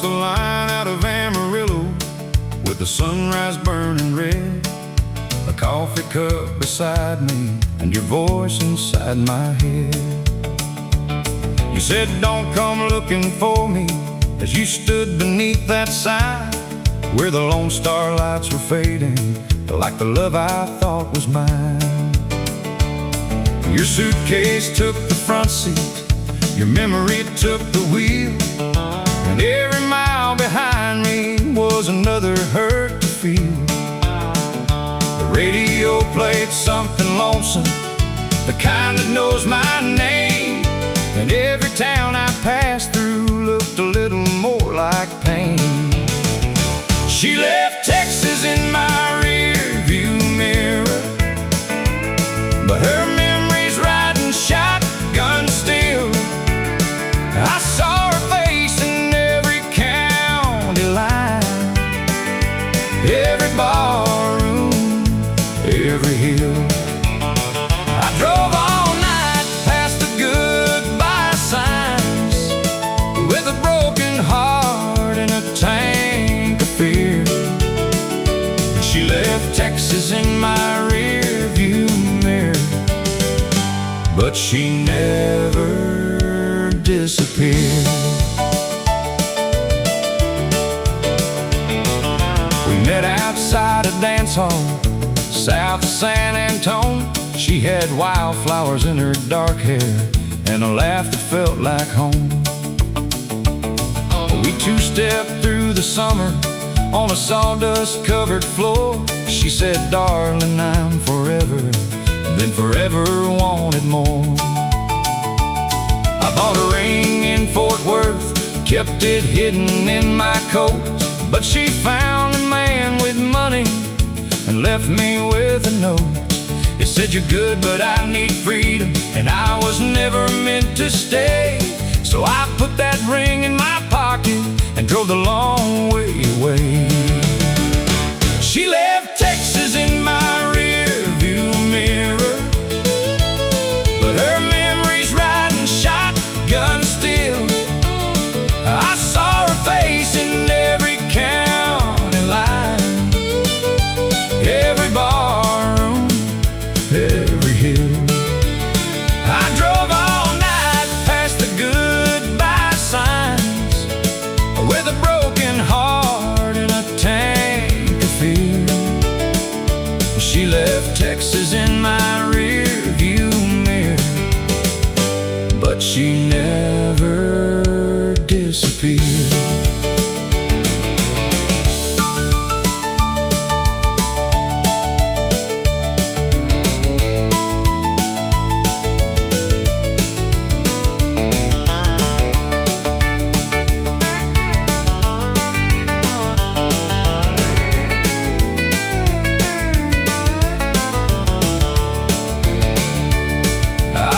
the line out of Amarillo with the sunrise burning red, a coffee cup beside me and your voice inside my head. You said don't come looking for me as you stood beneath that sign where the Lone Star lights were fading like the love I thought was mine. Your suitcase took the front seat, your memory took the wheel, and every mile behind me was another hurt to feel. The radio played something lonesome, the kind that knows my name, and every town I passed through looked a little more like pain. She left Texas in my rearview mirror, but her memory's riding shotgun still. I saw her face in every county line, every barroom, every hill. I drove all night past the goodbye signs with a broken heart and a tank of fear. She left Texas in my rearview mirror, but she never disappeared. We met outside a dance hall south of San Antonio. She had wildflowers in her dark hair and a laugh that felt like home. We two-stepped through the summer on a sawdust-covered floor. She said, darling, I'm forever, then forever wanted more. I bought a ring in Fort Worth, kept it hidden in my coat, but she found a man with money and left me with a note. It said, you're good, but I need freedom, and I was never meant to stay. So I put that ring in my pocket and drove the long way away. She left Texas in my rearview mirror, but her memory's riding shotgun still. I saw her face in every county line, every barroom, every hill. I drove all night past the goodbye signs with a broken heart and a tank of fear. She left Texas in my rearview mirror, but she never disappeared.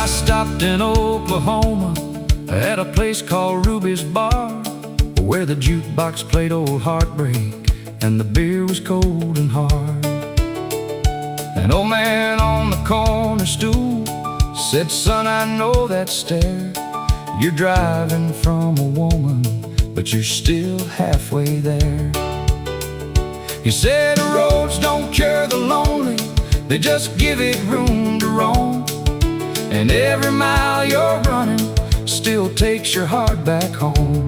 Stopped in Oklahoma at a place called Ruby's Bar, where the jukebox played old heartbreak and the beer was cold and hard. An old man on the corner stool said, son, I know that stare. You're driving from a woman, but you're still halfway there. He said, the roads don't cure the lonely, they just give it room to roam. And every mile you're running still takes your heart back home.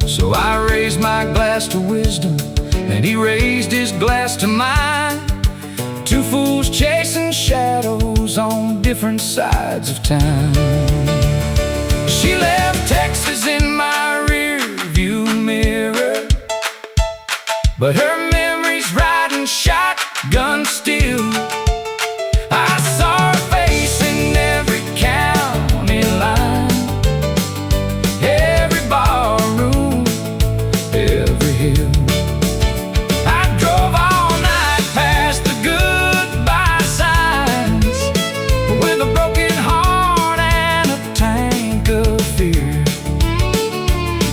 So I raised my glass to wisdom, and he raised his glass to mine. Two fools chasing shadows on different sides of time. She left Texas in my rearview mirror, but her memory's riding shotgun still. I saw her face in every county line, every barroom, every hill. I drove all night past the goodbye signs with a broken heart and a tank of fear.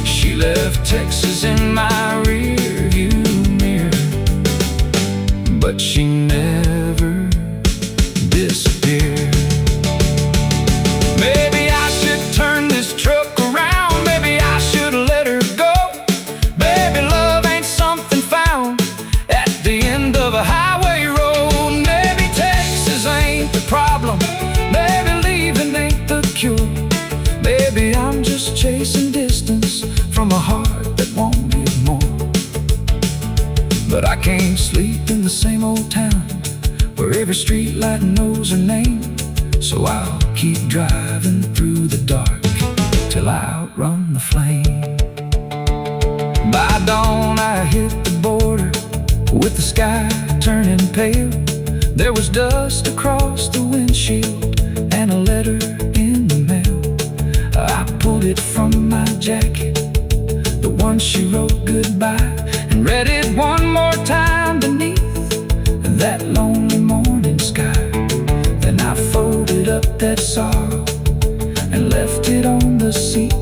She left Texas in my rearview mirror, that knows her name. So I'll keep driving through the dark till I outrun the flame. By dawn I hit the border, with the sky turning pale. There was dust across the windshield and a letter in the mail. I pulled it from my jacket, the one she wrote goodbye, and read it one more time beneath that lonely morning sky. Then I folded up that sorrow and left it on the seat,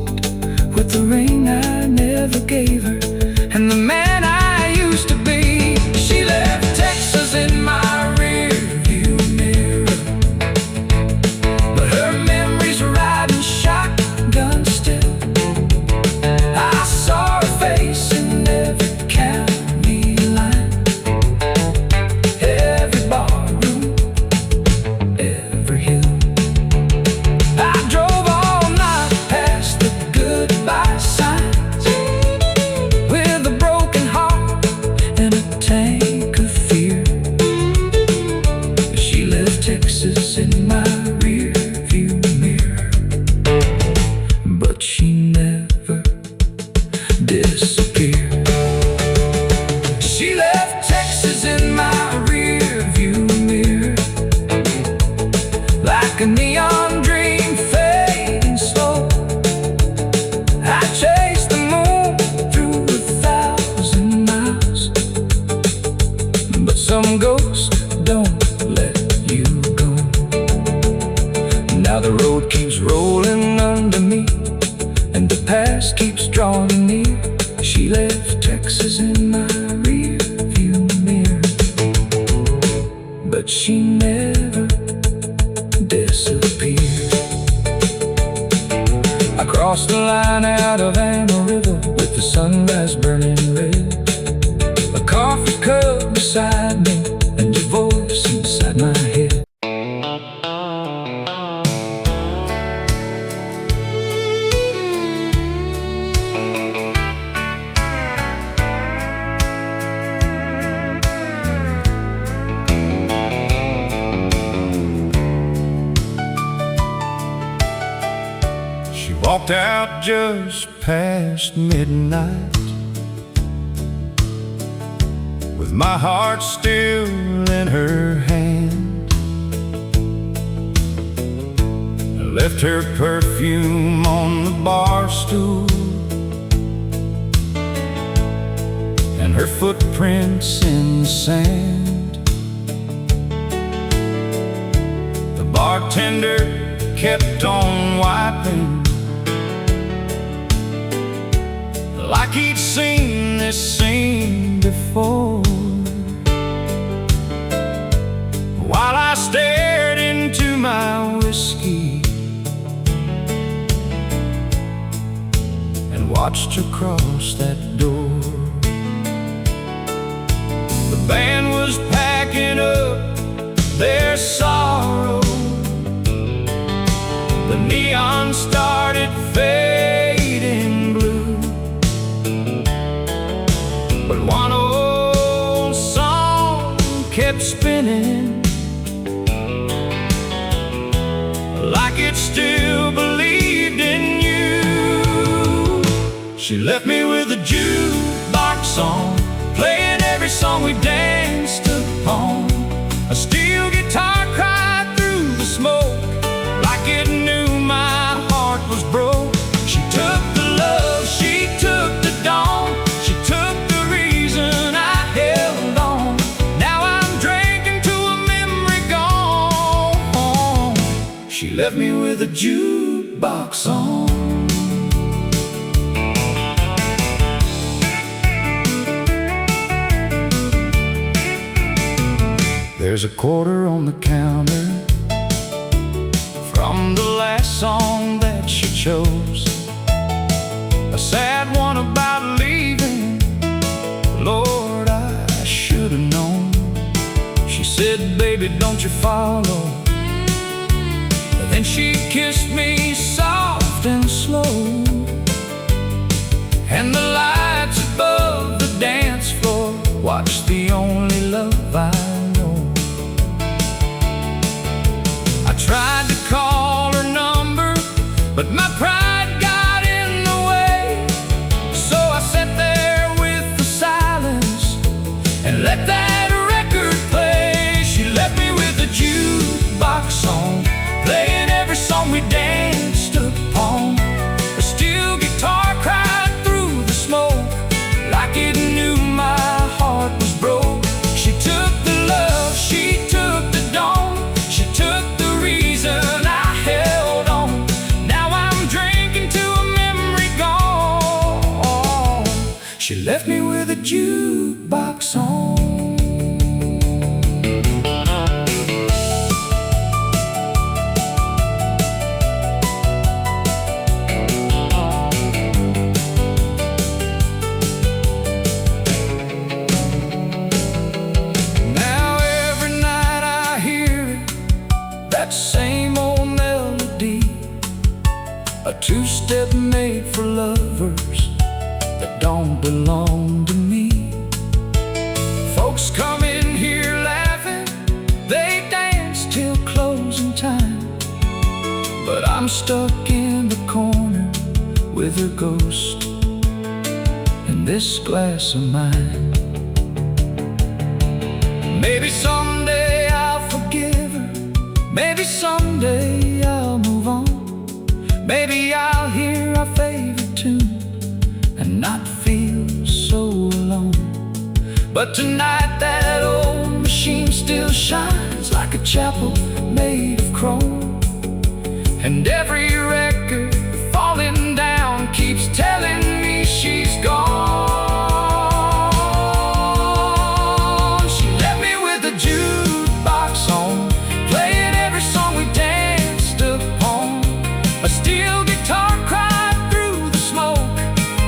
with the ring I never gave her and the man I used to be. She left Texas in my rearview mirror, but her memories riding shotgun still. I saw her face in every county line, every barroom, every hill. I drove all night past the goodbye signs, with a broken heart and a tank of fear. She left Texas in my rearview mirror, but she never disappeared. She left Texas in my rearview mirror, like a neon dream fading slow. I chased the moon through 1,000 miles, but some ghosts don't let you go. Now the road keeps rolling under me, and the past keeps drawing near. She left Texas in my rearview mirror, but she never disappeared. I crossed the line out of Amarillo, with the sunrise burning red, a coffee cup beside me and your voice inside my head. She walked out just past midnight, with my heart still in her hand. I left her perfume on the bar stool, and her footprints in the sand. The bartender kept on wiping, like he'd seen this scene before, while I stared into my whiskey and watched her cross that door. The band was packing up their sorrow, the neon started fading blue, but one old song kept spinning, like it still believed in you. She left me with a jukebox song, playing every song we danced upon. A steel guitar cried through the smoke, like it knew my heart was broke. She took the love, she took the dawn, she took the reason I held on. Now I'm drinking to a memory gone. She left me with a jukebox song. There's a quarter on the counter from the last song that she chose, a sad one about leaving. Lord, I should have known. She said, baby, don't you follow. Then she kissed me soft and slow, and the lights above the dance floor watched the only love I know. tried to call her number, but my pride got in the way. So I sat there with the silence and let that record play. She left me with a jukebox on, playing every song we danced upon. A steel guitar cried through the smoke like it knew my heart was broke. She took the love, she took the dawn, she took the reason I held on. Now I'm drinking to a memory gone. She left me with a jukebox on. Same old melody, a two-step made for lovers that don't belong to me. Folks come in here laughing, they dance till closing time, but I'm stuck in the corner with her ghost and this glass of mine. Maybe someday I'll forgive her, maybe someday I'll move on. Maybe I'll hear our favorite tune and not feel so alone. But tonight that old machine still shines like a chapel made of chrome, and every record falling down keeps telling me she's gone. She left me with a jukebox on, playing every song we danced upon. A steel guitar cried through the smoke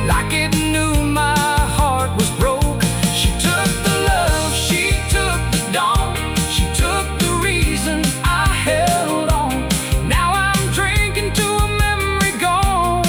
like it knew my heart was broke. She took the love, she took the dawn, she took the reason I held on. Now I'm drinking to a memory gone.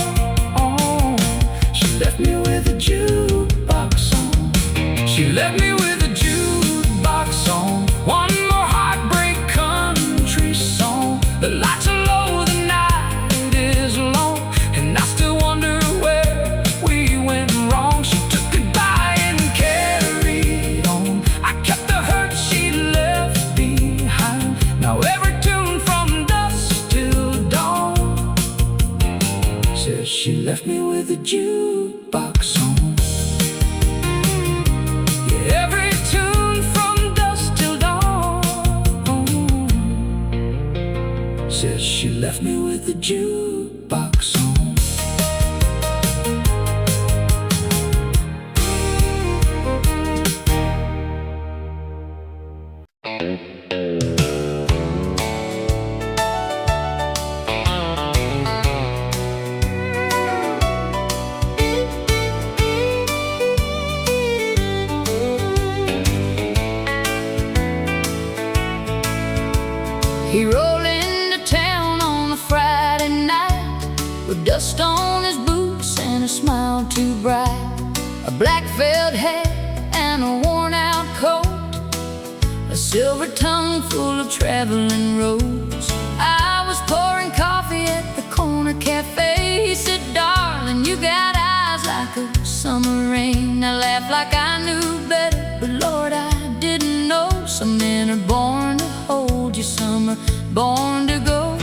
She left me with a jukebox on. She left me with a jukebox on. One more heartbreak country song. The lights are low, the night is long, and I still wonder where we went wrong. She took goodbye and carried on. I kept the hurt she left behind. Now every tune from dusk till dawn says she left me with a jukebox on. Yeah, every tune from dusk till dawn says she left me with the jukebox on. He rolled into town on a Friday night with dust on his boots and a smile too bright, a black felt hat and a worn-out coat, a silver tongue full of traveling roads. I was pouring coffee at the corner cafe. He said, "Darling, you got eyes like a summer rain." I laughed like I knew better, but Lord, I didn't know. Some men are born to hold you, some are born to go.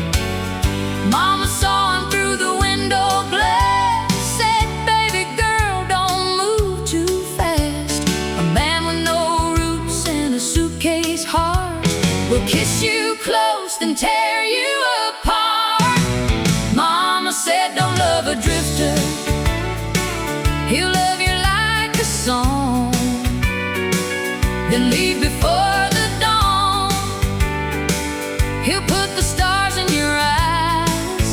Mama saw him through the window glass, said, "Baby girl, don't move too fast. A man with no roots and a suitcase heart will kiss you close then tear you apart." Mama said, "Don't love a drifter, he'll love you like a song, then leave before the dawn. He'll put the stars in your eyes,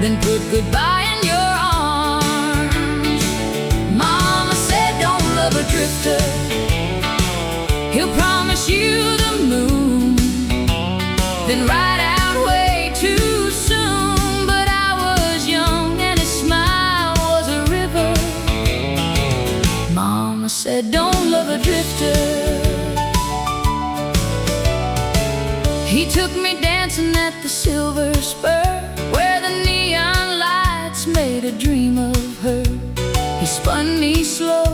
then put goodbye in your arms." Mama said, "Don't love a drifter, he'll promise you the moon, then ride out way too soon." But I was young and his smile was a river. Mama said, "Don't love a drifter, he took me dancing at the Silver Spur, where the neon lights made a dream of her. He spun me slow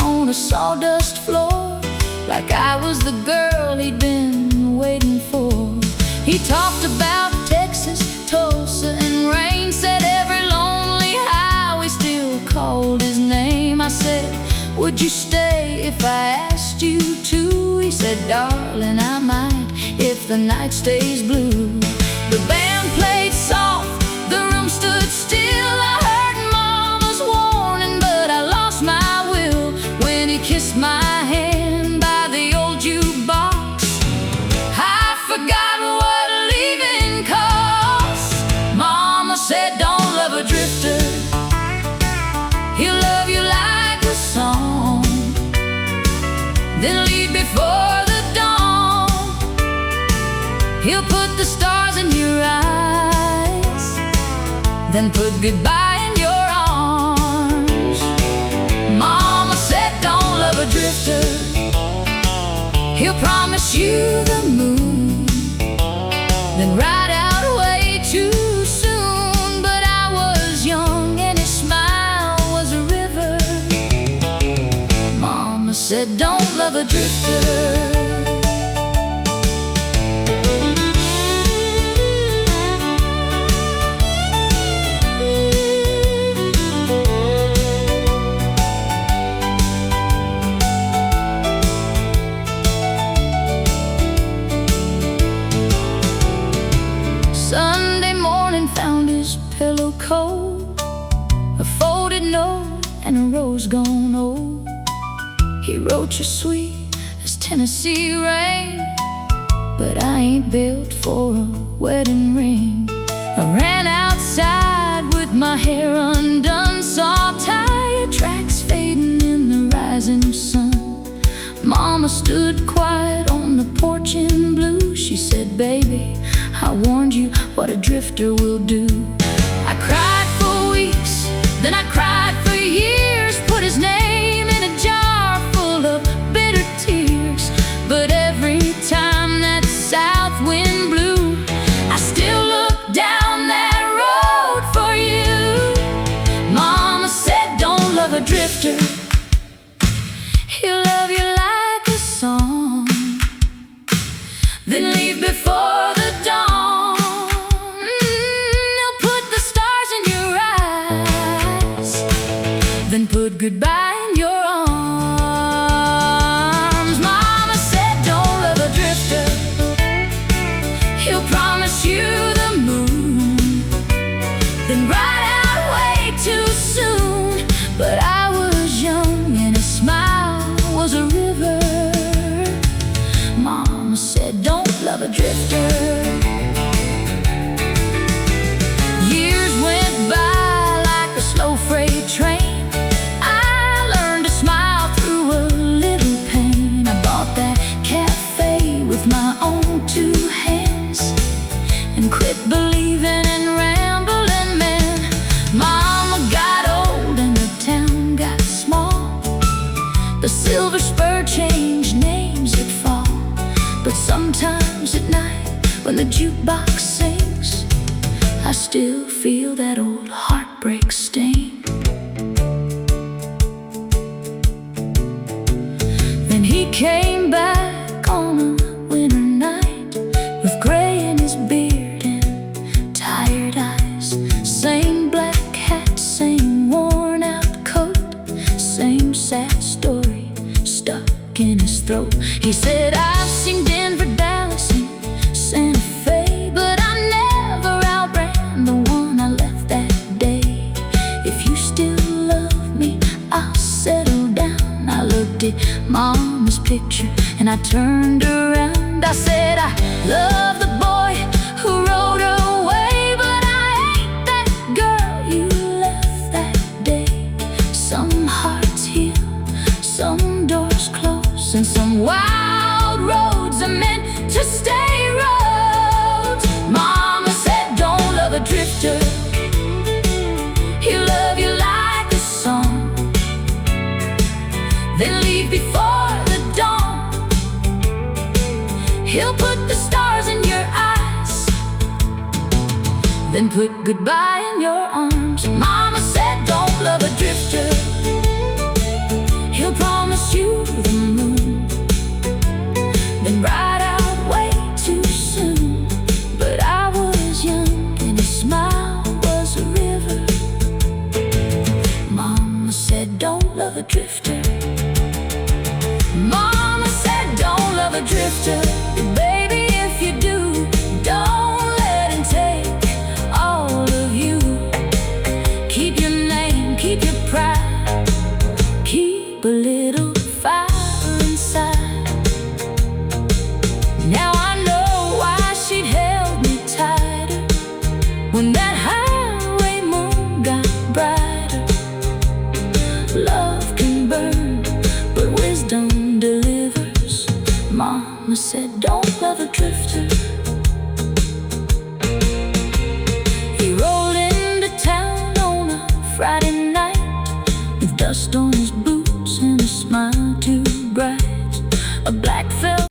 on a sawdust floor, like I was the girl he'd been waiting for. He talked about Texas, Tulsa, and rain, said every lonely highway still called his name. I said, would you stay if I asked you to? He said, darling, I might if the night stays blue. The band played soft, the room stood still. I heard Mama's warning, but I lost my will when he kissed my hand by the old jukebox. I forgot what leaving cost. Mama said, don't love a drifter, he'll love you like a song, then leave before the dawn. He'll put the stars in your eyes, then put goodbye in your arms. Mama said, don't love a drifter, he'll promise you the moon, then ride out way too soon. But I was young and his smile was a river. Mama said, don't love a drifter. Sunday morning found his pillow cold, a folded note and a rose gone old. He wrote you sweet as Tennessee rain, but I ain't built for a wedding ring. I ran outside with my hair undone, saw tire tracks fading in the rising sun. Mama stood quiet on the porch in blue. She said, baby, I warned you what a drifter will do. I cried for weeks, then I cried for years, put his name in a jar full of bitter tears. But every time that south wind blew, I still looked down that road for you. Mama said, don't love a drifter, he'll love you like a song, then leave before the dawn. He'll put the stars in your eyes, then put goodbye in your arms. Mama said, don't love a drifter, he'll promise you the moon, then ride out way too soon. But I was young and his smile was a river. Mama said, don't love a drifter. Years went by like a slow freight train. I learned to smile through a little pain. I bought that cafe with my own two hands and quit believing in rambling men. Mama got old and the town got small. The Silver Spur changed names at fall. But sometimes at night when the jukebox sings, I still feel that old heartbreak sting. Then he came back on a winter night with gray in his beard and tired eyes. Same black hat, same worn out coat, same sad story stuck in his throat. He said, I've seen Denver, Dallas, and Santa Fe, but I never outran the one I left that day. If you still love me, I'll settle down. I looked at Mama's picture and I turned around. I said, I love the boy who rode away, but I ain't that girl you left that day. Some hearts heal, some doors close, and some wild roads are meant to stay roads. Mama said, don't love a drifter, he'll love you like a song, then leave before the dawn. He'll put the stars in your eyes, then put goodbye in your arms. Mama said don't love a drifter, he'll promise you the moon, then ride out way too soon. But I was young and his smile was a river. Mama said don't love a drifter. Mama said don't love a drifter. Baby, if you do, don't let him take all of you. Keep your name, keep your pride, keep a little fire inside. Now I know why she'd held me tighter when that highway moon got brighter. Love can burn, but wisdom delivers. Mama said don't love a drifter. He rolled into town on a Friday night with dust on his boots and a smile too bright. A black felt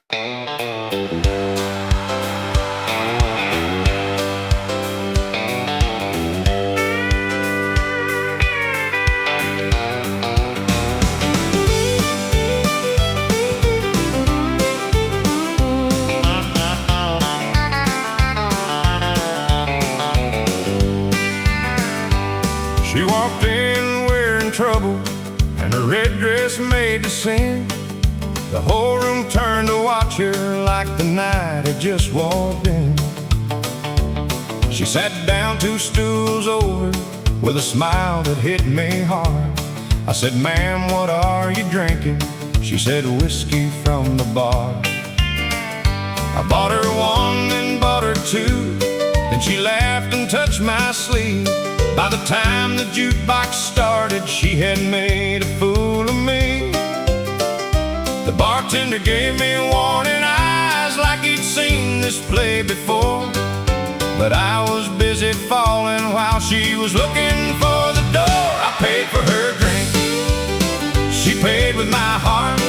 She walked in wearing trouble, and her red dress made the scene. The whole room turned to watch her like the night had just walked in. She sat down 2 stools over with a smile that hit me hard. I said, ma'am, what are you drinking? She said, whiskey from the bar. I bought her 1, then bought her 2. Then she laughed and touched my sleeve. By the time the jukebox started, she had made a fool of me. The bartender gave me warning eyes like he'd seen this play before. But I was busy falling while she was looking for the door. I paid for her drink, she paid with my heart.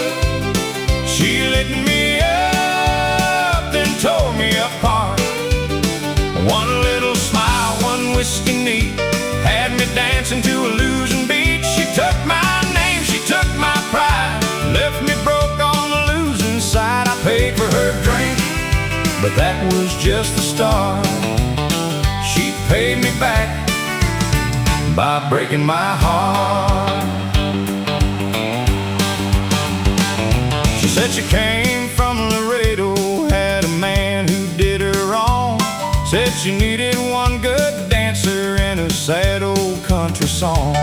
She lit me up, then tore me apart. One little smile, 1 whiskey neat, had me dancing to a losing beat. She took my name, she took my pride, left me broke on the losing side. I paid for her drink, but that was just the start. She paid me back by breaking my heart. She said she came from Laredo, had a man who did her wrong. Said she needed 1 good dancer in a sad old country song.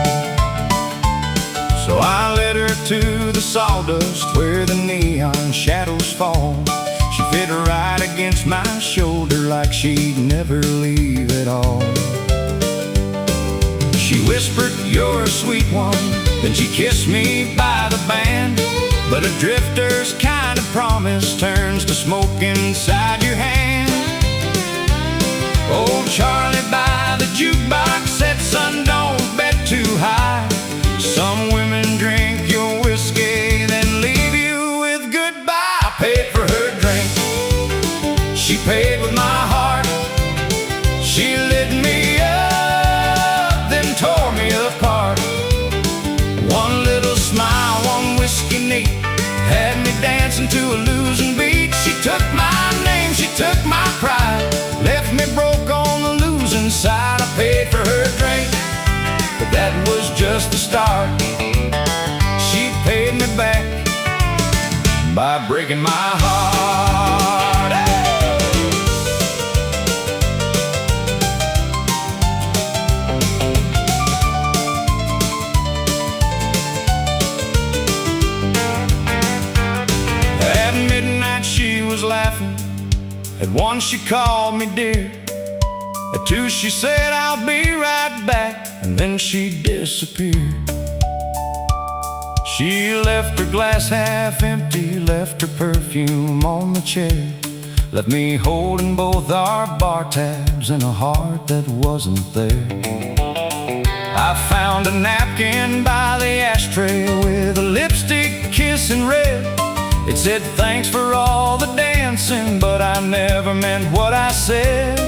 So I led her to the sawdust where the neon shadows fall. She fit right against my shoulder like she'd never leave at all. She whispered, you're a sweet one, then she kissed me by the band. But a drifter's kind of promise turns to smoke inside your hand. Old Charlie by the jukebox said, son, don't bet too high. Some women drink your whiskey, then leave you with goodbye. I paid for her drink, she paid with my heart. She lit me up, then tore me apart. 1 little smile, 1 whiskey neat, had me dancing to a losing beat. She took my name, she took my pride, left me broke on the losing side. I paid for her drink, but that was just the start. She paid me back by breaking my heart. Hey! At midnight she was laughing, at 1 she called me dear. At 2 she said, I'll be right back, and then she disappeared. She left her glass half empty, left her perfume on the chair, left me holding both our bar tabs and a heart that wasn't there. I found a napkin by the ashtray with a lipstick kiss in red. It said, thanks for all the dancing, but I never meant what I said.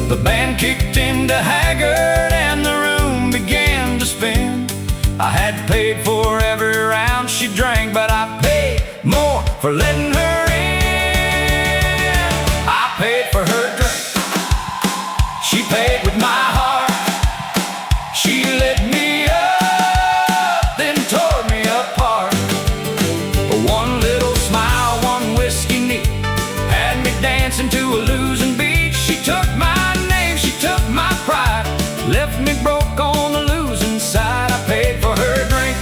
The band kicked into Haggard and the room began to spin. I had paid for every round she drank, but I paid more for letting her in. I paid for her drink, she paid with my heart. She lit me up, then tore me apart. One little smile, one whiskey neat, had me dancing to a losing beat. She took my name, she took my pride, left me broke on the losing side. I paid for her drink,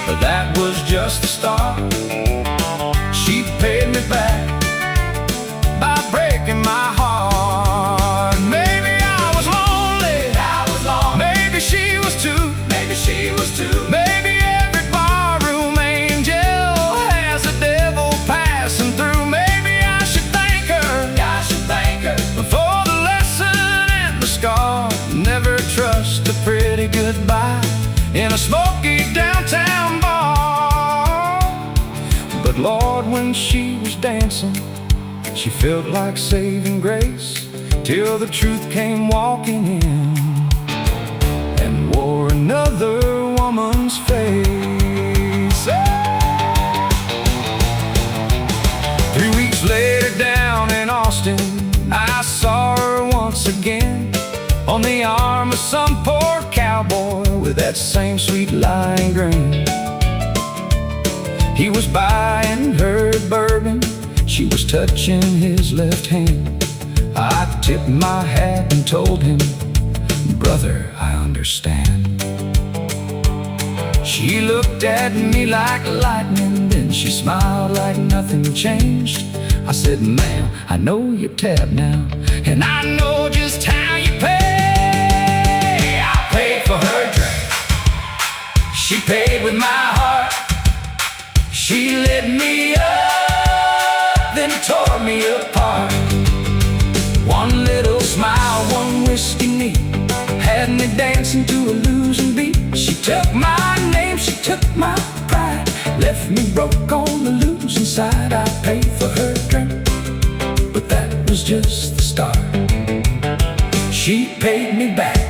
but that was just the start. She paid me back by breaking my heart. Maybe I was lonely, maybe she was too. Maybe every barroom angel has a devil passing through. Maybe I should thank her for the lesson and the scar. Never trust a pretty goodbye in a smoky downtown bar. But Lord, when she was dancing, she felt like saving grace, till the truth came walking in and wore another woman's face. 3 weeks later down in Austin, I saw her once again, on the arm of some poor cowboy with that same sweet lying grin. He was buying her bourbon, she was touching his left hand. I tipped my hat and told him, brother, I understand. She looked at me like lightning, then she smiled like nothing changed. I said, ma'am, I know you're tapped now, and I know just how you pay. I paid for her drink, she paid with my heart. She lit me up, then tore me apart. One little smile, one whiskey neat, had me dancing to a losing beat. She took my name, she took my pride, left me broke on the losing side. I paid for her drink, but that was just the start. She paid me back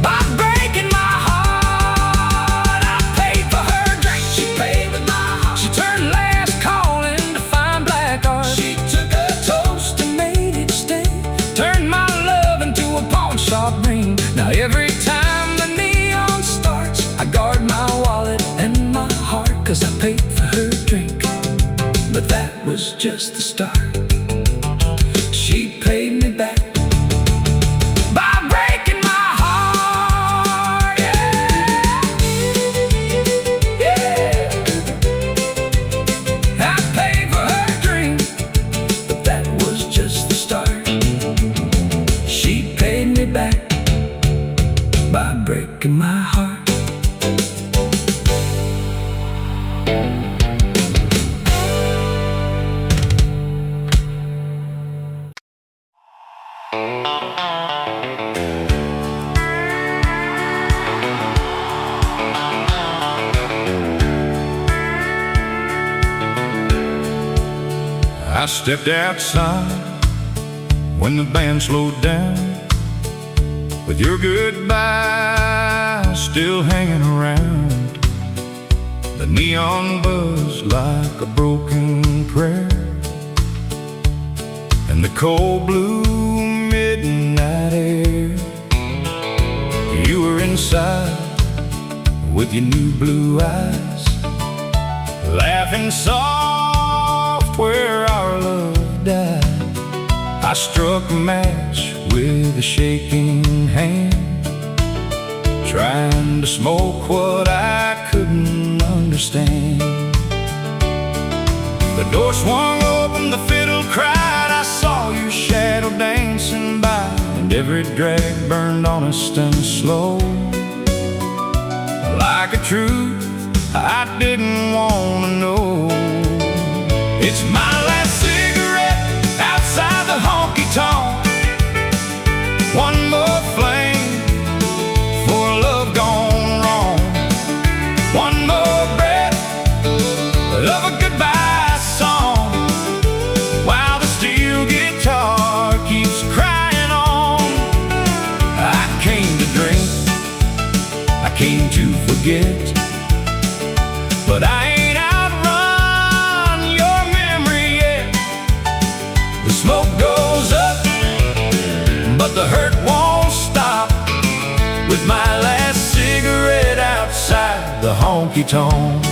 by breaking my heart. I paid for her drink, she paid with my heart. She turned last call into fine black art. She took a toast and made it stay, turned my love into a pawn shop ring. Now every time the neon starts, I guard my wallet and my heart, 'cause I paid for her drink, but that was just the start. She paid me back by breaking my heart. Yeah. I paid for her drink, but that was just the start. She paid me back by breaking my heart. I stepped outside when the band slowed down, with your goodbye still hanging around. The neon buzzed like a broken prayer, and the cold blue midnight air. You were inside with your new blue eyes, laughing soft where our love died. I struck a match with a shaking hand, trying to smoke what I couldn't understand. The door swung open, the fiddle cried, I saw your shadow dancing by, and every drag burned honest and slow, like a truth I didn't want to know. It's my last cigarette outside the honky tonk, one more flame for love gone wrong, one more breath of a goodbye song, while the steel guitar keeps crying forget. But I ain't outrun your memory yet. The smoke goes up, but the hurt won't stop. With my last cigarette outside the honky tonk.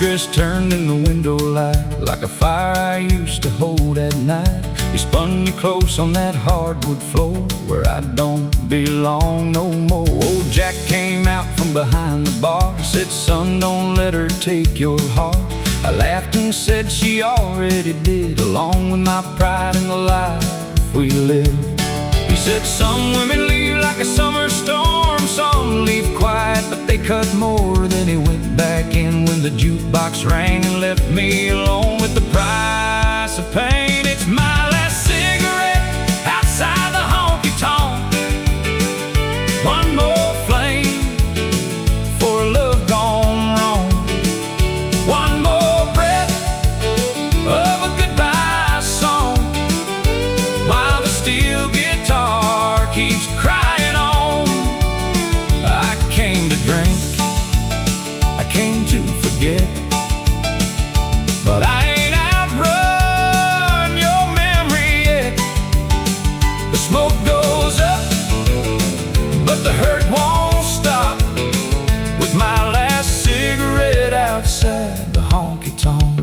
Dress turned in the window light like a fire I used to hold at night. You spun me close on that hardwood floor where I don't belong no more. Old Jack came out from behind the bar, said, son, don't let her take your heart. I laughed and said she already did, along with my pride in the life we live. He said, some women leave like a summer storm, some leave quiet, but they cut more. Then he went back in when the jukebox rang and left me alone with the price of pain. It's my last cigarette outside the honky tonk. One more flame for a love gone wrong. One more breath of a goodbye song, while the steel guitar keeps crying on. I came to drink, I came to forget, but I ain't outrun your memory yet. The smoke goes up, but the hurt won't stop. With my last cigarette outside the honky tonk.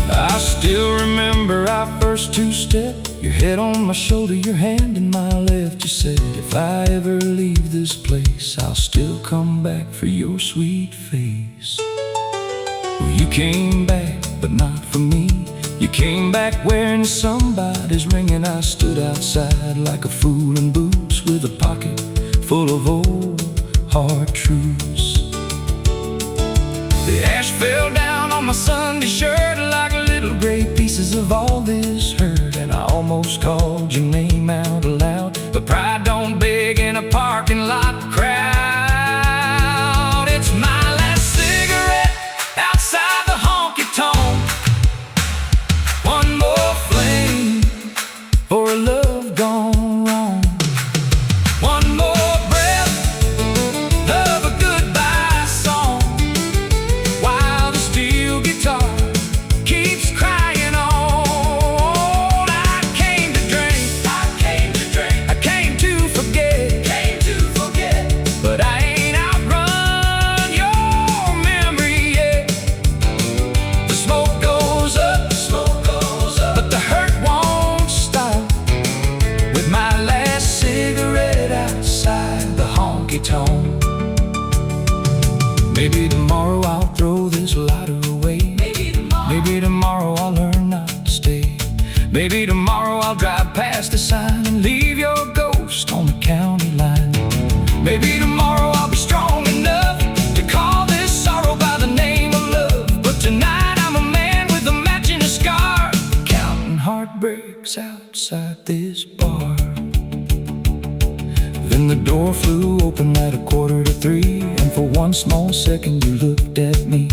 I still remember our first two-step, your head on my shoulder, your hand in my left. You said, if I ever leave this place, I'll still come back for your sweet face. Well, you came back, but not for me. You came back wearing somebody's ring, and I stood outside like a fool in boots with a pocket full of old hard truths. The ash fell down on my Sunday shirt like little gray pieces of all this hurt, and I almost called your name out loud, but pride don't beg in a parking lot crowd. It's my last cigarette outside the honky tonk. One more flame for a love gone wrong. One more breath of a goodbye song, while the steel guitar keeps crying on. I came to drink, I came to drink, I came to forget, but I ain't outrun your memory yet. The smoke goes up, but the hurt won't stop. With my last cigarette outside the honky tonk. Maybe tomorrow I'll throw this lighter away. Maybe tomorrow I'll learn not to stay. Maybe tomorrow I'll drive past the sign and leave your ghost on the county line. Maybe tomorrow I'll be strong enough to call this sorrow by the name of love. But tonight I'm a man with a match and a scar, counting heartbreaks outside this bar. Then the door flew open at 2:45, and for one small second you looked at me.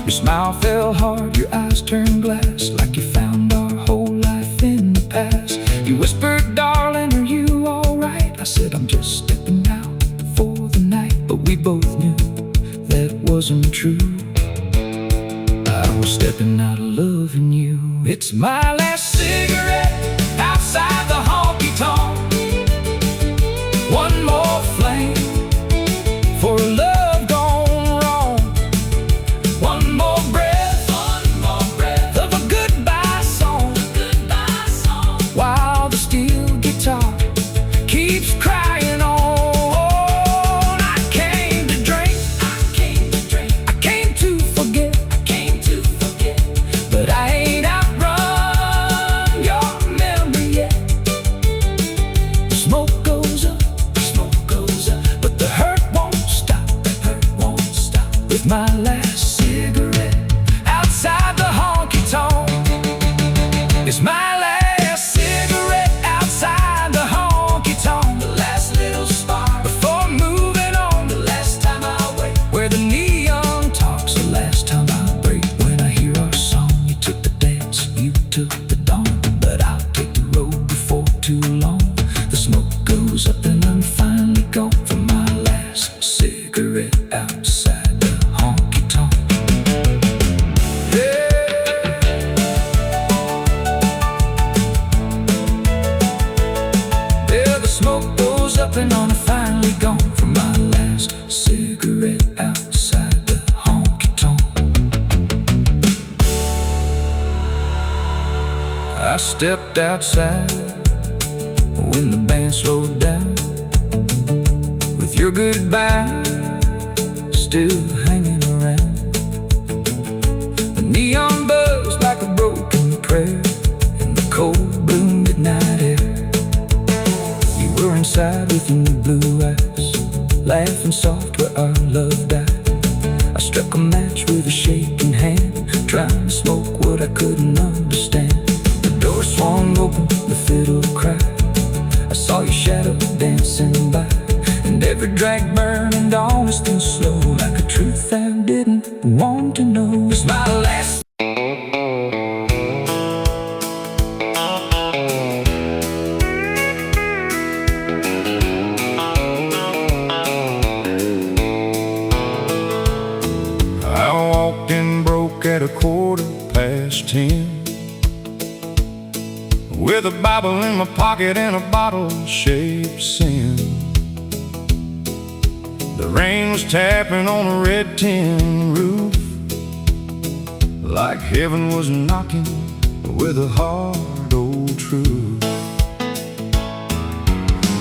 Your smile fell hard, your eyes turned glass, like you found our whole life in the past. You whispered, darling, are you alright? I said, I'm just stepping out for the night. But we both knew that wasn't true. I was stepping out of loving you. It's my last cigarette outside the honky tonk. One more flame for a love gone wrong. One more breath of a goodbye song, while the steel guitar keeps crying on. I came to drink, I came to forget, but I ain't outrun your memory. I stepped outside when the band slowed down, with your goodbye still hanging around. The neon buzzed like a broken prayer in the cold blue midnight air. You were inside with your blue eyes, laughing soft where our love died. I struck a match with a shaking hand, trying to smoke what I couldn't understand. The door swung open, the fiddle cried. I saw your shadow dancing by, and every drag burned honest and slow, like a truth I didn't want to know. It's my last. I walked in broke at 10:15, with a Bible in my pocket and a bottle-shaped sin. The rain was tapping on a red tin roof, like heaven was knocking with a hard old truth.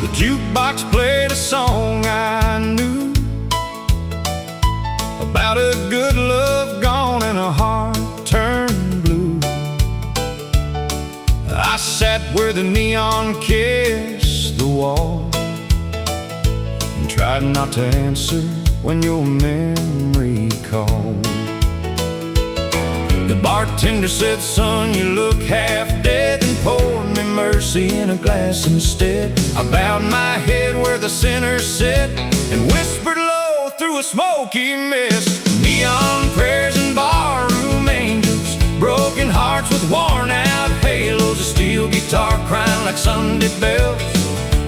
The jukebox played a song I knew, about a good love gone and a heart turned blue. I sat where the neon kissed the wall, and tried not to answer when your memory called. The bartender said, "Son, you look half dead," and poured me mercy in a glass instead. I bowed my head where the sinners sit, and whispered low through a smoky mist. Neon prayers and barroom angels, broken hearts with worn out halos, a steel guitar crying like Sunday bells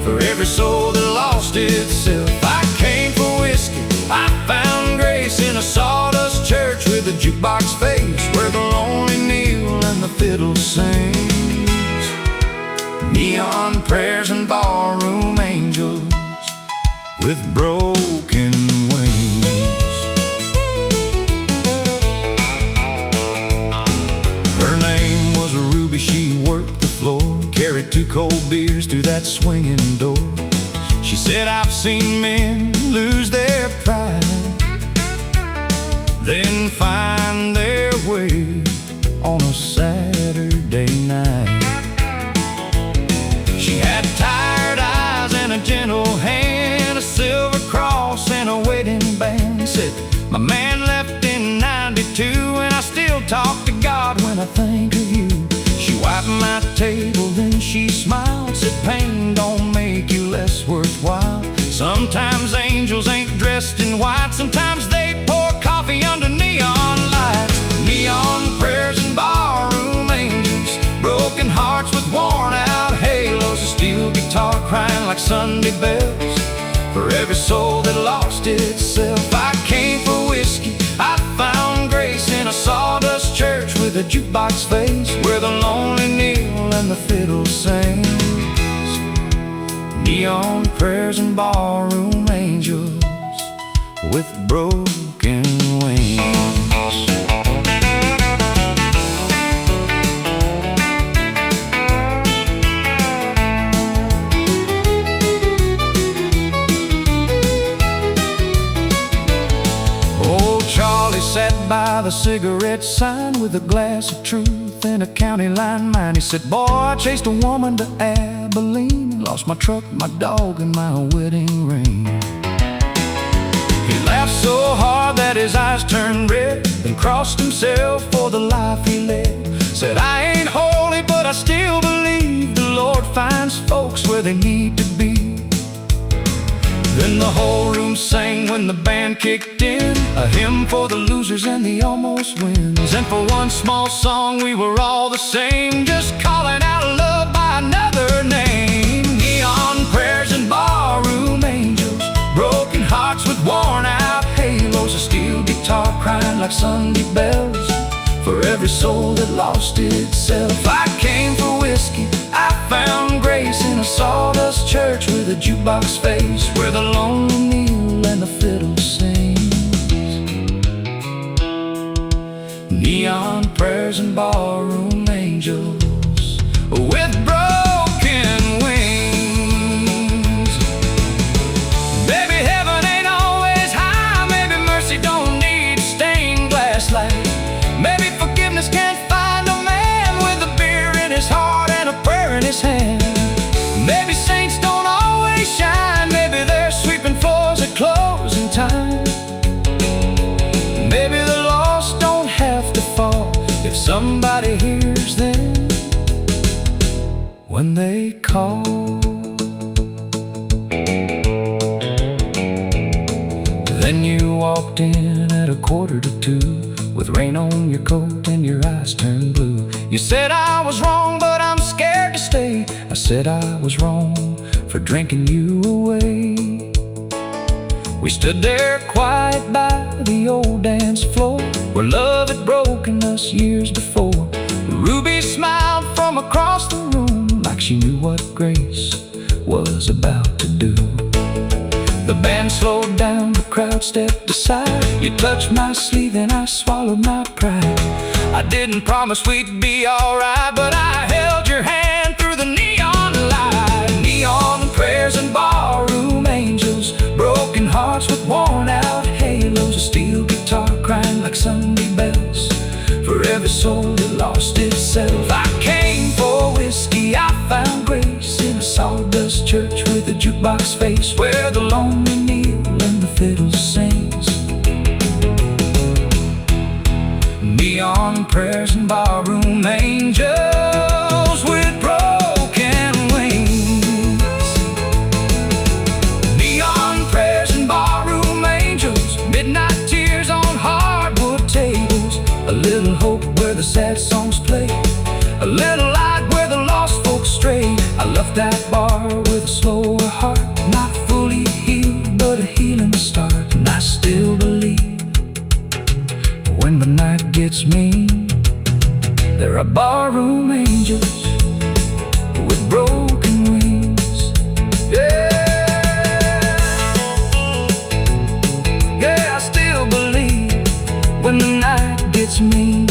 for every soul that lost itself. I came for whiskey, I found grace in a sawdust church with a jukebox face, where the lonely kneel and the fiddle sings. Neon prayers and barroom angels with broken wings. Her name was Ruby, she worked the floor, carried 2 cold beers through that swinging door. She said, "I've seen men lose their pride, then find their way on a Saturday night." She had tired eyes and a gentle hand, a silver cross and a wedding band. Said, "My man left in 92, and I still talk to God when I think of you." She wiped my table, then she smiled, said, "Pain don't make you less worthwhile. Sometimes angels ain't dressed in white, sometimes they pour coffee under neon lights." Neon prayers and barroom angels, broken hearts with worn out halos, a steel guitar crying like Sunday bells for every soul that lost itself. I came for whiskey, I found grace in a sawdust church with a jukebox face, where the lonely kneel and the fiddle sings. Neon prayers and barroom angels with broken wings. Old Charlie sat by the cigarette sign with a glass of truth and a county line mine. He said, "Boy, I chased a woman to Abilene, lost my truck, my dog, and my wedding ring." He laughed so hard that his eyes turned red, then crossed himself for the life he led. Said, "I ain't holy, but I still believe the Lord finds folks where they need to be." Then the whole room sang when the band kicked in, a hymn for the losers and the almost wins. And for one small song we were all the same, just calling out love by another name. Neon prayers and barroom angels, broken hearts with worn out halos, a steel guitar crying like Sunday bells for every soul that lost itself. I came for whiskey, I found grace in a sawdust church with a jukebox face, where the lonely kneel and the fiddle sings. Neon prayers and barroom angels if somebody hears them when they call. Then you walked in at 1:45 with rain on your coat and your eyes turned blue. You said I was wrong, but I'm scared to stay. I said I was wrong for drinking you away. We stood there quiet by the old dance floor where love had broken us years before. Ruby smiled from across the room like she knew what grace was about to do. The band slowed down, the crowd stepped aside. You touched my sleeve and I swallowed my pride. I didn't promise we'd be alright, but I held your hand through the neon light. Neon prayers and barroom angels, broken hearts with worn out halos. A steel guitar crying like Sunday bells for every soul that lost itself. I came for whiskey, I found grace in a sawdust church with a jukebox face, where the lonely kneel and the fiddle sings. Neon prayers and barroom angels with broken wings. Neon prayers and barroom angels, midnight tears on hardwood tables. A little hope where the sad songs play, a little light where the lost folks stray. I left that bar with a slower heart, not fully healed, but a healing start. And I still believe when the night gets mean, there are barroom angels with broken wings. Yeah, yeah, I still believe when the night gets mean,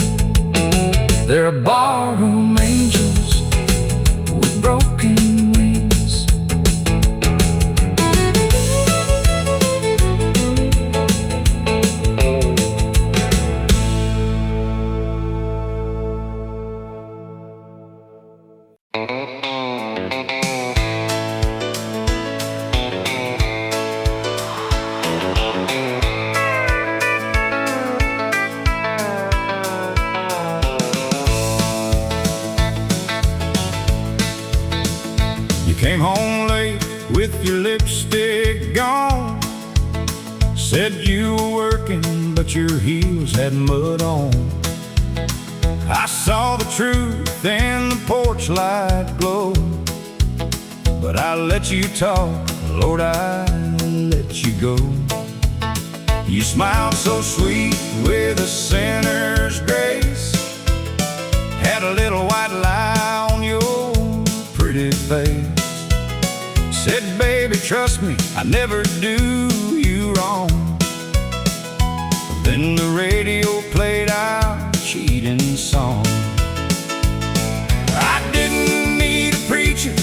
there are barroom angels with broken wings. Came home late with your lipstick gone. Said you were working, but your heels had mud on. I saw the truth in the porch light glow, but I let you talk, Lord, I let you go. You smiled so sweet with a sinner's grace, had a little white lie on your pretty face. Said, baby, trust me, I never do you wrong. Then the radio played our cheating song. I didn't need a preacher,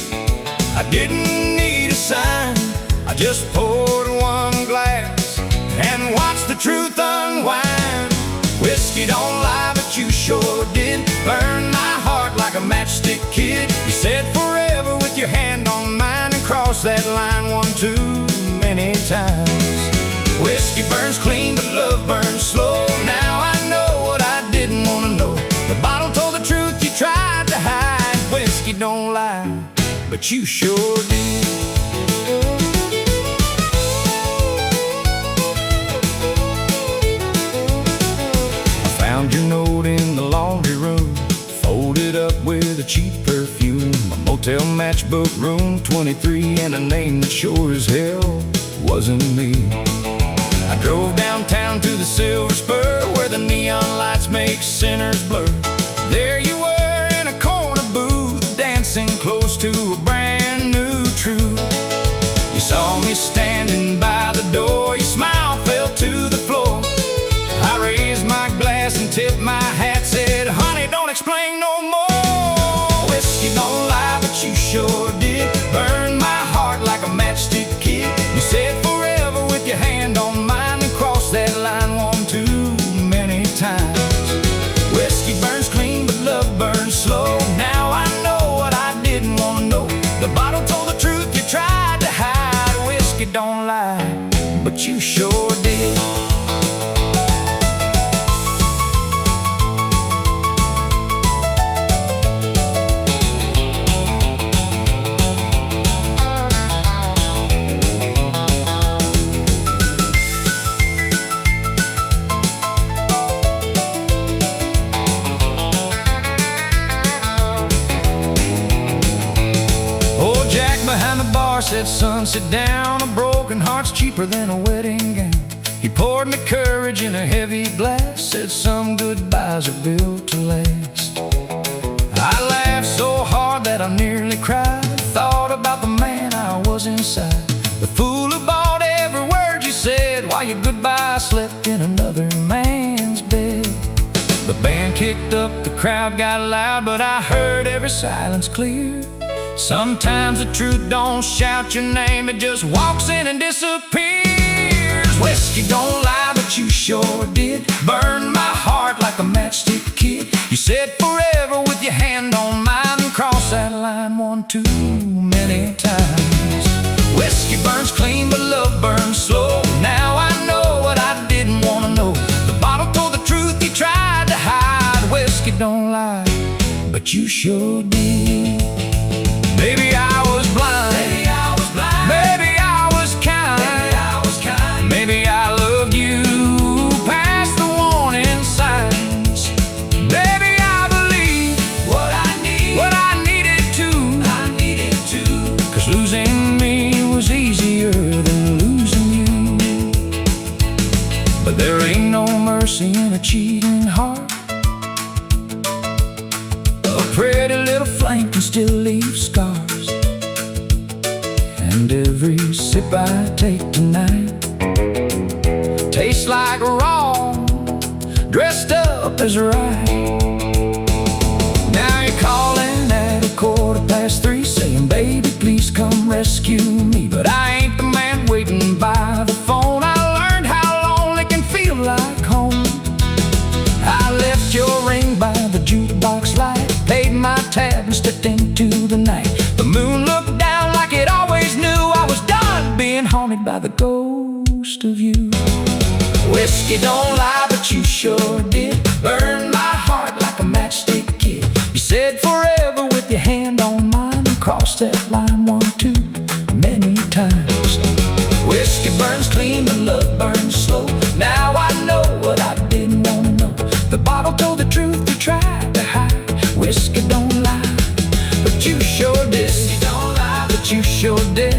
I didn't need a sign. I just poured one glass and watched the truth unwind. Whiskey don't lie, but you sure did burn my heart like a matchstick kid. You said forever with your hand on mine, cross that line one too many times. Whiskey burns clean, but love burns slow. Now I know what I didn't want to know. The bottle told the truth you tried to hide. Whiskey don't lie, but you sure did. I found your note in the laundry room, folded up with a cheap perfume. A motel matchbook, room 23, and a name that sure as hell wasn't me. I drove downtown to the Silver Spur, where the neon lights make sinners blur. There you were in a corner booth, dancing close to a brand new truth. You saw me standing by the door, your smile fell to the floor. I raised my glass and tipped my hat, said, honey, don't explain no more. Whiskey don't lie, but you sure did burn my heart like a matchstick kid. You said forever with your hand on mine, and crossed that line one too many times. Whiskey burns bar, said, son, sit down. A broken heart's cheaper than a wedding gown. He poured me courage in a heavy glass, said, some goodbyes are built to last. I laughed so hard that I nearly cried. Thought about the man I was inside, the fool who bought every word you said, while your goodbye slept in another man's bed. The band kicked up, the crowd got loud, but I heard every silence clear. Sometimes the truth don't shout your name, it just walks in and disappears. Whiskey don't lie, but you sure did burn my heart like a matchstick kid. You said forever with your hand on mine, and crossed that line one too many times. Whiskey burns clean, but love burns slow. Now I know what I didn't want to know. The bottle told the truth, you tried to hide. Whiskey don't lie, but you sure did. Maybe I was blind, maybe I was blind, maybe I was kind, maybe I was kind, maybe I loved you past the warning signs. Baby, I believe what I needed to, 'cause losing me was easier than losing you. But there ain't no mercy in a cheating heart. A pretty little flame can still leave scars, and every sip I take tonight tastes like wrong, dressed up as right. Now you're calling at 3:15, saying, baby, please come rescue me. But I ain't the man waiting by the phone. I learned how lonely can feel like home. I left your ring by the jukebox light, paid my tab and stepped into the night. The moon looked down like it always knew I was done being haunted by the ghost of you. Whiskey don't lie, but you sure did burn my heart like a matchstick kid. You said forever with your hand on mine, and crossed that line one too many times. Whiskey burns clean, but love burns slow. Now I know what I didn't want to know. The bottle told the truth, you tried to hide. Whiskey don't lie, but you sure did. Whiskey don't lie, but you sure did.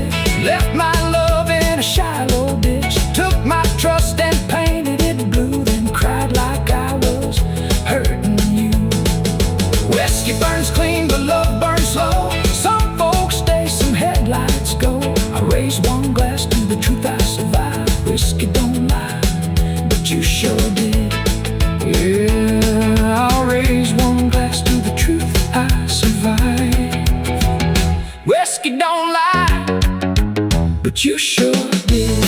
Left my love in a shallow ditch, took my trust and painted it blue, then cried like I was hurting you. Whiskey burns clean, but love burns slow. Some folks stay, some headlights go. I raise one glass to the truth I survived. Whiskey don't lie, but you sure did. Yeah, I'll raise one glass to the truth I survived. Whiskey don't lie, but you sure did.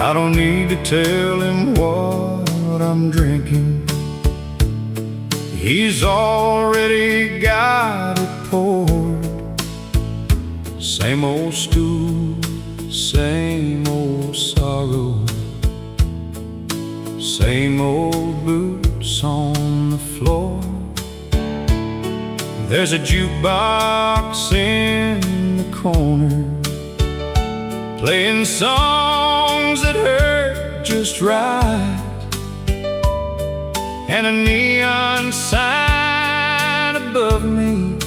I don't need to tell him what I'm drinking. He's already got it poured. Same old stool, same old sorrow, same old boots on the floor. There's a jukebox in the corner, playing songs that hurt just right, and a neon sign above me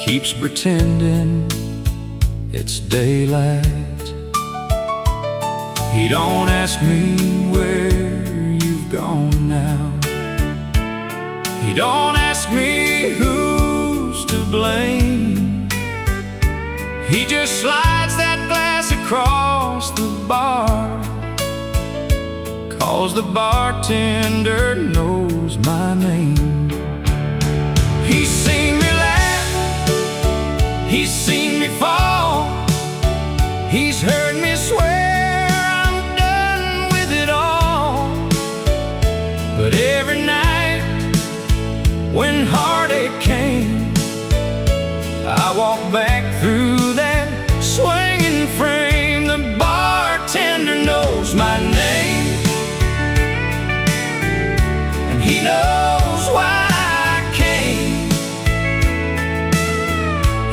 keeps pretending it's daylight. He don't ask me where you've gone now. He don't ask me who's to blame. He just slides that glass across the bar, 'cause the bartender knows my name. He's seen me laugh, he's seen me fall, he's heard me swear I'm done with it all. But every night when heartache came, I walked back through that swinging frame. The bartender knows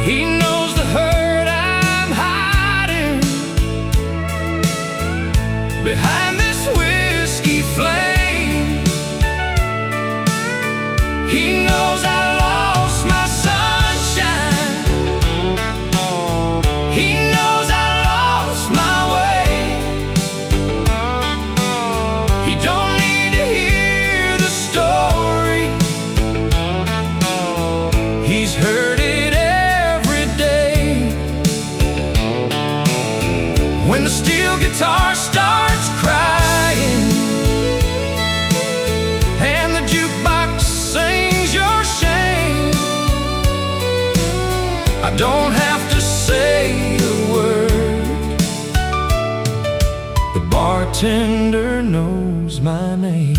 He knows the hurt I'm hiding behind this whiskey flame. He knows I lost my sunshine. He knows I lost my way. He don't need to hear the story. He's heard it every day. When the steel guitar starts crying and the jukebox sings your shame, I don't have to say a word. The bartender knows my name.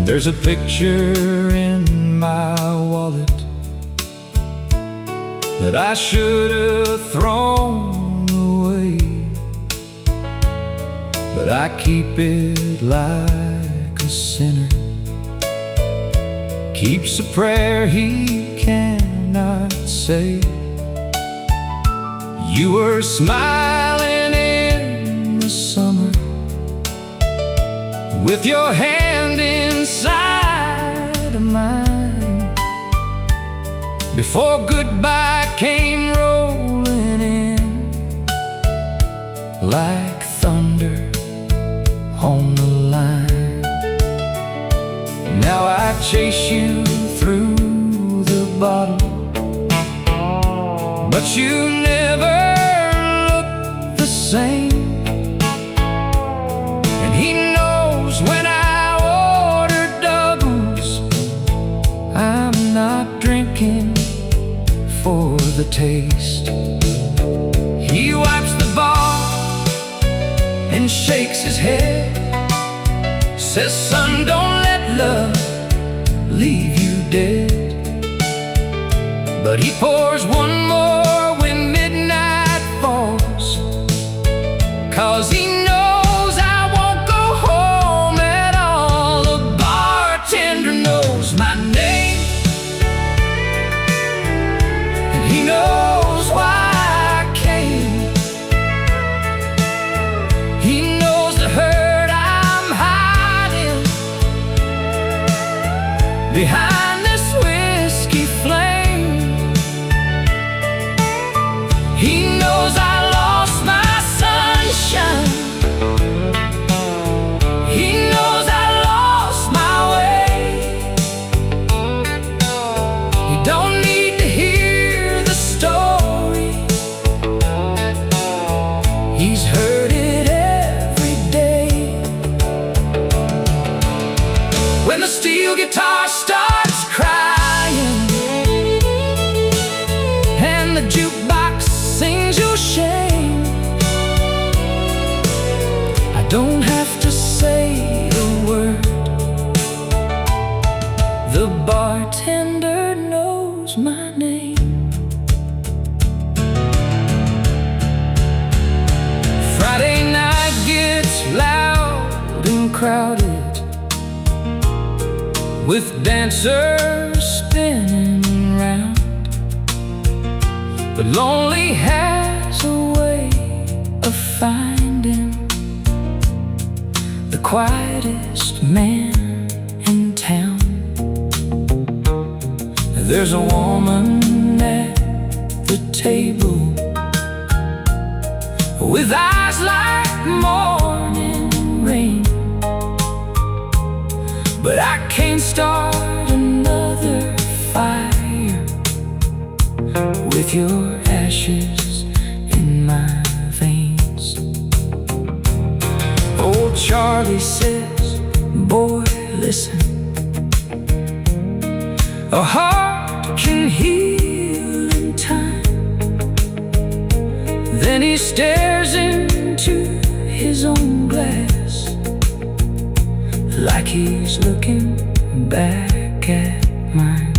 There's a picture in my wallet that I should have thrown away, but I keep it like a sinner keeps a prayer he cannot say. You were smiling in the summer with your hand inside of mine, before goodbye came rolling in like thunder on the line. Now I chase you through the bottle, but you never look the same. And he knows when I order doubles, I'm not drinking for the taste. He wipes the bar and shakes his head, says, son, don't let love leave you dead. But he pours one more when midnight falls, 'cause he knows I won't go home at all. The bartender knows my name, and he knows why I came. He knows the hurt I'm hiding behind this whiskey flame. He knows I lost my sunshine. He knows I lost my way. You don't need to hear the story. He's heard it every day. When the steel guitar starts crying and the jukebox sings your shame, I don't have to say a word. The bartender knows my name. Friday night gets loud and crowded, with dancers spinning round. But lonely has a way of finding the quietest man in town. There's a woman at the table with eyes like morning rain, but I can't start another fire with your ashes in my veins. Old Charlie says, boy, listen, a heart can heal in time. Then he stares into his own glass, like he's looking back at mine.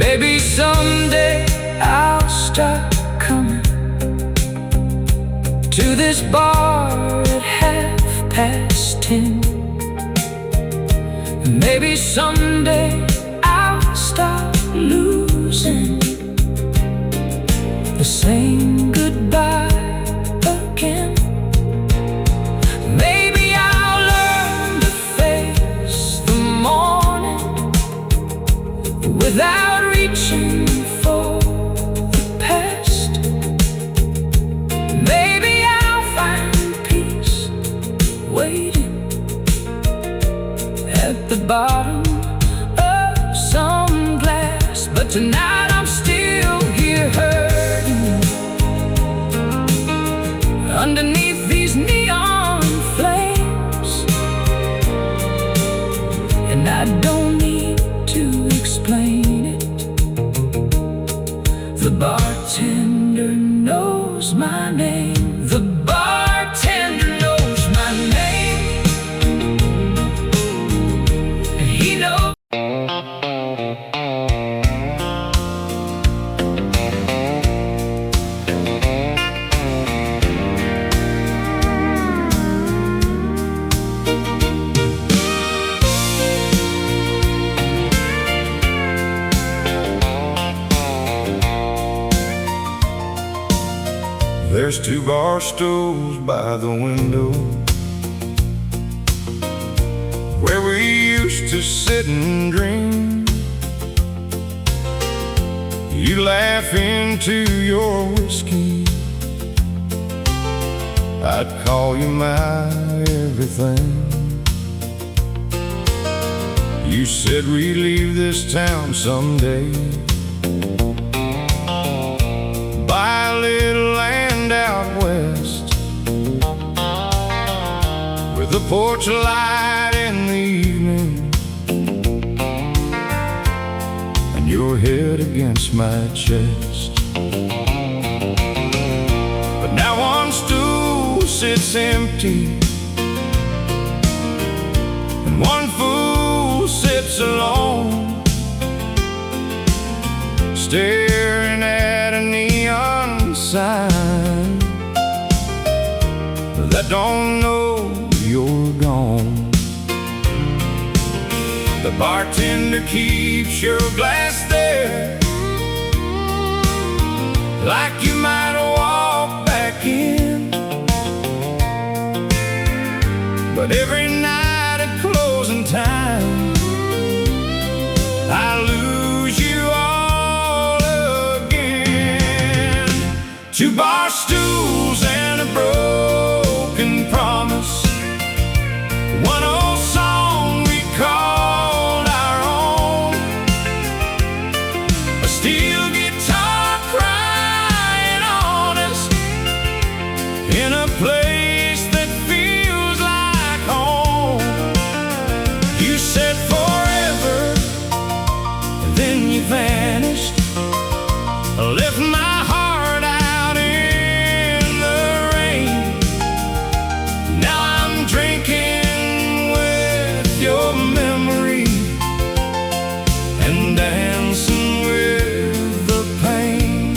Maybe someday I'll stop coming to this bar at 10:30, Maybe someday I'll stop losing the same goodbye again. Maybe I'll learn to face the morning without reaching for the past. Maybe I'll find peace waiting at the bottom of some glass. But tonight I'm still here hurting underneath these neon flames, and I don't need to explain it. The bartender knows my name. The bartender knows my name, and he knows. There's two bar stools by the window where we used to sit and dream. You laugh into your whiskey, I'd call you my everything. You said we'd leave this town someday, buy a little land out west, with a porch light in the evening, and your head against my chest. But now one stool sits empty, and one fool sits alone, staring at a neon sign that don't know you're gone. The bartender keeps your glass there, like you might walk back in. But every night at closing time, I lose you all again. Two bar stools and a broken promise, one old song we called our own, a steel guitar crying honest in a place that feels like home. You said forever, and then you vanished, left my heart out in the rain. Now I'm drinking with your memory and dancing with the pain.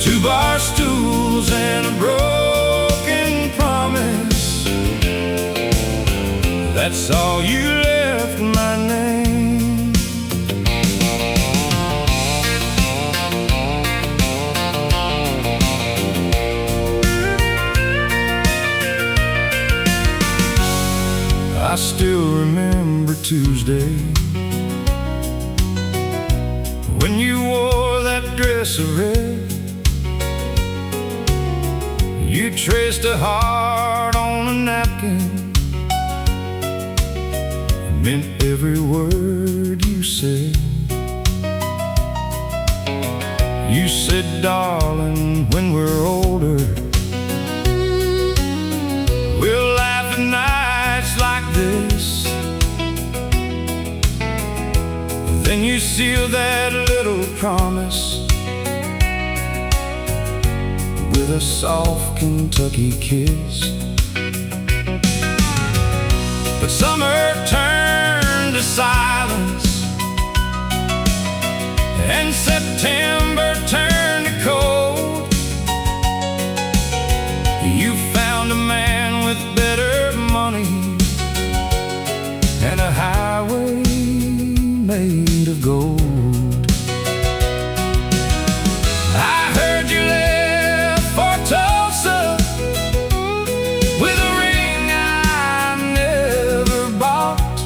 Two bar stools and a broken promise, that's all you left my name. I still remember Tuesday, when you wore that dress of red. You traced a heart on a napkin, it meant every word you said. You said, darling, when we're older, we'll laugh at nights like this. Then you sealed that little promise with a soft Kentucky kiss. But summer turned to silence, and September turned to cold. You found a man with better money and of gold. I heard you left for Tulsa with a ring I never bought,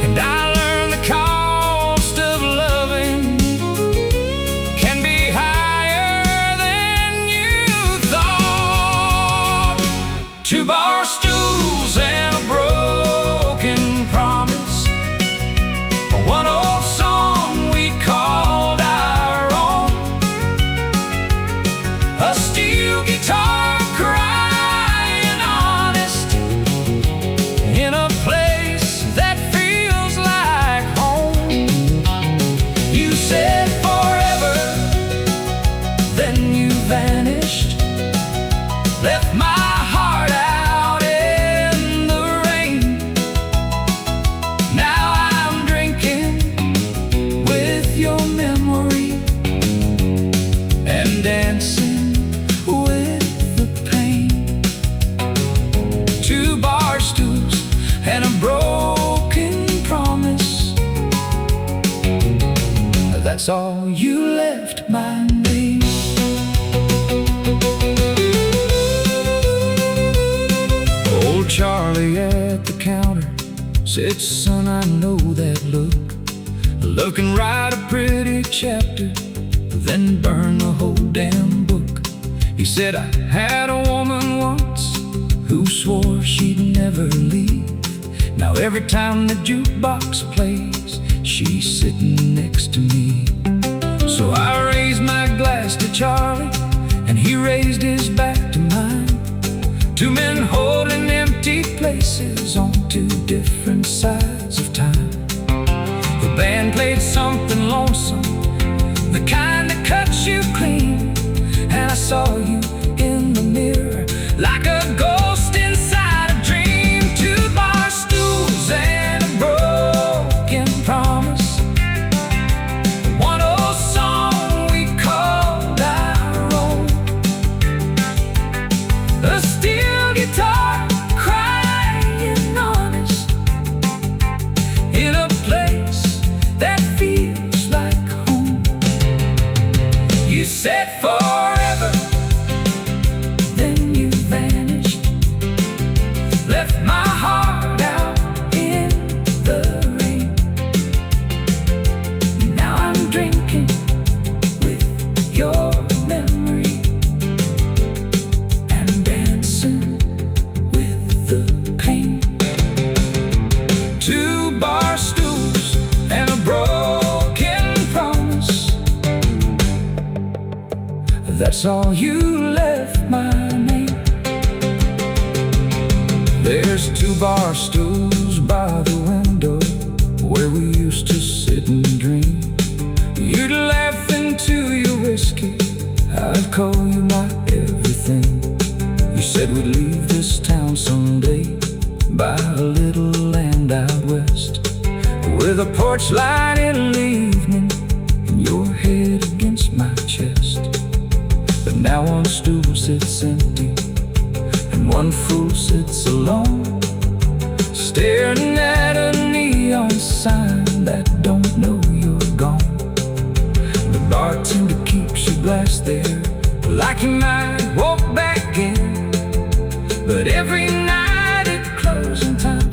and I learned the cost of loving can be higher than you thought. 2 bar stools and a broken promise, one old song we called our own, a steel guitar crying honest in a place that feels like home. You said forever, then you vanished, left my heart out in the rain. Now I'm drinking with your memory and dancing with the pain. 2 bar stools and a broken promise, that's all you left my name. Old Charlie at the counter said, son, I know that look, looking right a pretty chapter, then burn the whole damn book. He said, I had a woman once who swore she'd never leave. Now every time the jukebox plays, she's sitting next to me. So I raised my glass to Charlie, and he raised his back to mine. 2 men holding empty places on 2 different sides of time. The band played something lonesome, the kind that cuts you clean, and I saw you in the mirror like a ghost inside a dream. 2 bar stools and a broken promise, one old song we called our own, a steel guitar crying honest in a place that feels like home. You said forever, then you vanished, left my heart out in the rain. Now I'm drinking with your memory and dancing with the pain. 2 bar stools and a broken promise, that's all you left my name. There's 2 bar stools by the window where we used to sit and dream. You'd laugh into your whiskey, I'd call you my everything. You said we'd leave this town someday, buy a little land out west, with a porch light in the evening and your head against my chest. But now 1 stool sits empty and 1 fool sits alone, staring at a neon sign that don't know you're gone. The bartender keeps your glass there like you might